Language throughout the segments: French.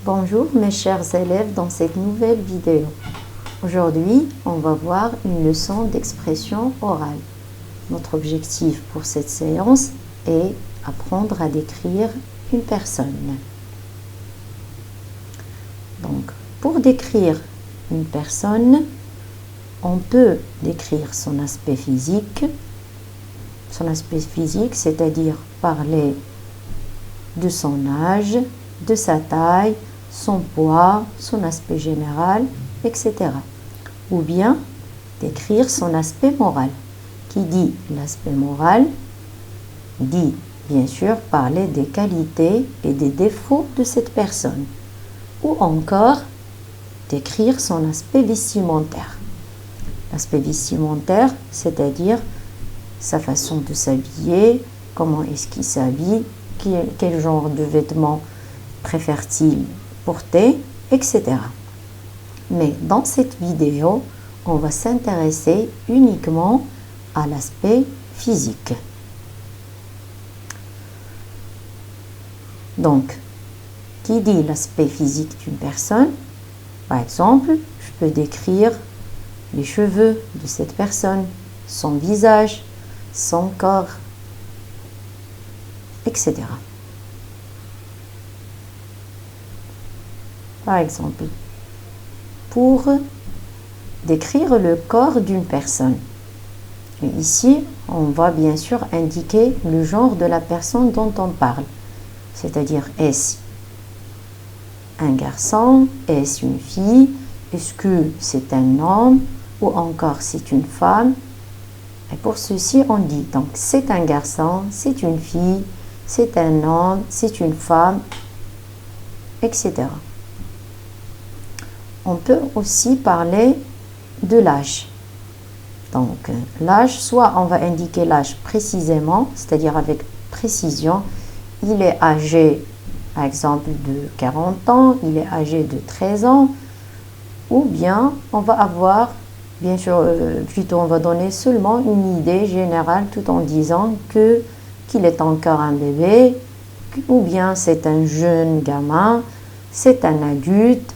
Bonjour mes chers élèves dans cette nouvelle vidéo. Aujourd'hui, on va voir une leçon d'expression orale. Notre objectif pour cette séance est apprendre à décrire une personne. Donc, pour décrire une personne, on peut décrire son aspect physique. Son aspect physique, c'est-à-dire parler de son âge, de sa taille, son poids, son aspect général, etc. Ou bien décrire son aspect moral. Qui dit l'aspect moral dit bien sûr parler des qualités et des défauts de cette personne. Ou encore décrire son aspect vestimentaire. L'aspect vestimentaire, c'est-à-dire sa façon de s'habiller, comment est-ce qu'il s'habille, quel genre de vêtements préfère-t-il porter, etc. Mais dans cette vidéo, on va s'intéresser uniquement à l'aspect physique. Donc, qui dit l'aspect physique d'une personne? Par exemple, je peux décrire les cheveux de cette personne, son visage, son corps, etc. Par exemple, pour décrire le corps d'une personne, ici, on va bien sûr indiquer le genre de la personne dont on parle. C'est-à-dire, est-ce un garçon? Est-ce une fille? Est-ce que c'est un homme? Ou encore c'est une femme? Et pour ceci, on dit donc c'est un garçon, c'est une fille, c'est un homme, c'est une femme, etc. On peut aussi parler de l'âge. Donc, l'âge, soit on va indiquer l'âge précisément, c'est-à-dire avec précision. Il est âgé, par exemple, de 40 ans, il est âgé de 13 ans, ou bien on va avoir, bien sûr, plutôt on va donner seulement une idée générale tout en disant qu'il est encore un bébé, ou bien c'est un jeune gamin, c'est un adulte,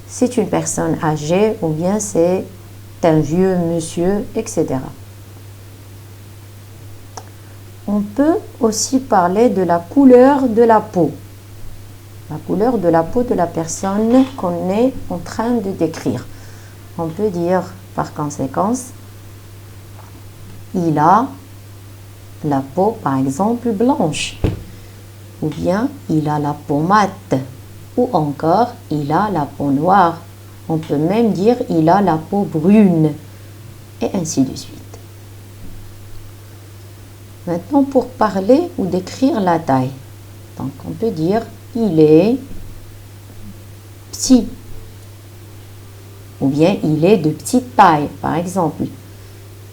c'est une personne âgée, ou bien c'est un vieux monsieur, etc. On peut aussi parler de la couleur de la peau. La couleur de la peau de la personne qu'on est en train de décrire. On peut dire par conséquence, il a la peau par exemple blanche, ou bien il a la peau mate, ou encore il a la peau noire. On peut même dire il a la peau brune, et ainsi de suite. Maintenant, pour parler ou décrire la taille, donc on peut dire il est petit, ou bien il est de petite taille, par exemple.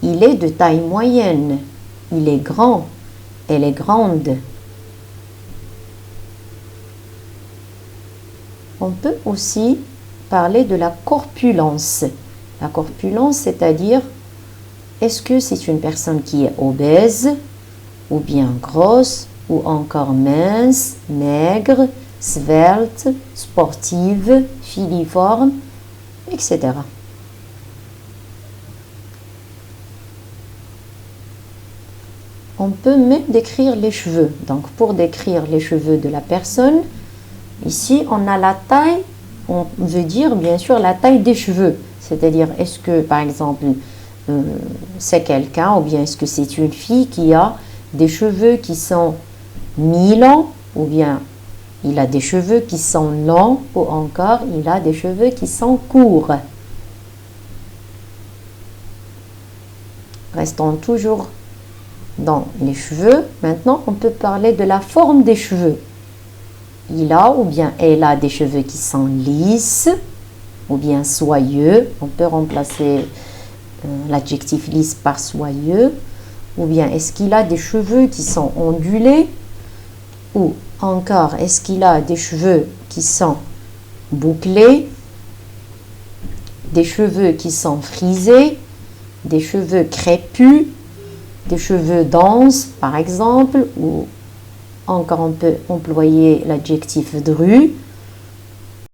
Il est de taille moyenne, il est grand, elle est grande. On peut aussi parler de la corpulence. La corpulence, c'est-à-dire, est-ce que c'est une personne qui est obèse, ou bien grosse, ou encore mince, maigre, svelte, sportive, filiforme, etc. On peut même décrire les cheveux. Donc, pour décrire les cheveux de la personne, ici, on a la taille, on veut dire bien sûr la taille des cheveux. C'est-à-dire, est-ce que, par exemple, c'est quelqu'un, ou bien est-ce que c'est une fille qui a des cheveux qui sont mi-longs, ou bien il a des cheveux qui sont longs, ou encore il a des cheveux qui sont courts. Restons toujours dans les cheveux. Maintenant, on peut parler de la forme des cheveux. Il a ou bien elle a des cheveux qui sont lisses, ou bien soyeux. On peut remplacer l'adjectif lisse par soyeux. Ou bien est-ce qu'il a des cheveux qui sont ondulés, ou encore est-ce qu'il a des cheveux qui sont bouclés, des cheveux qui sont frisés, des cheveux crépus, des cheveux denses par exemple, ou encore on peut employer l'adjectif dru,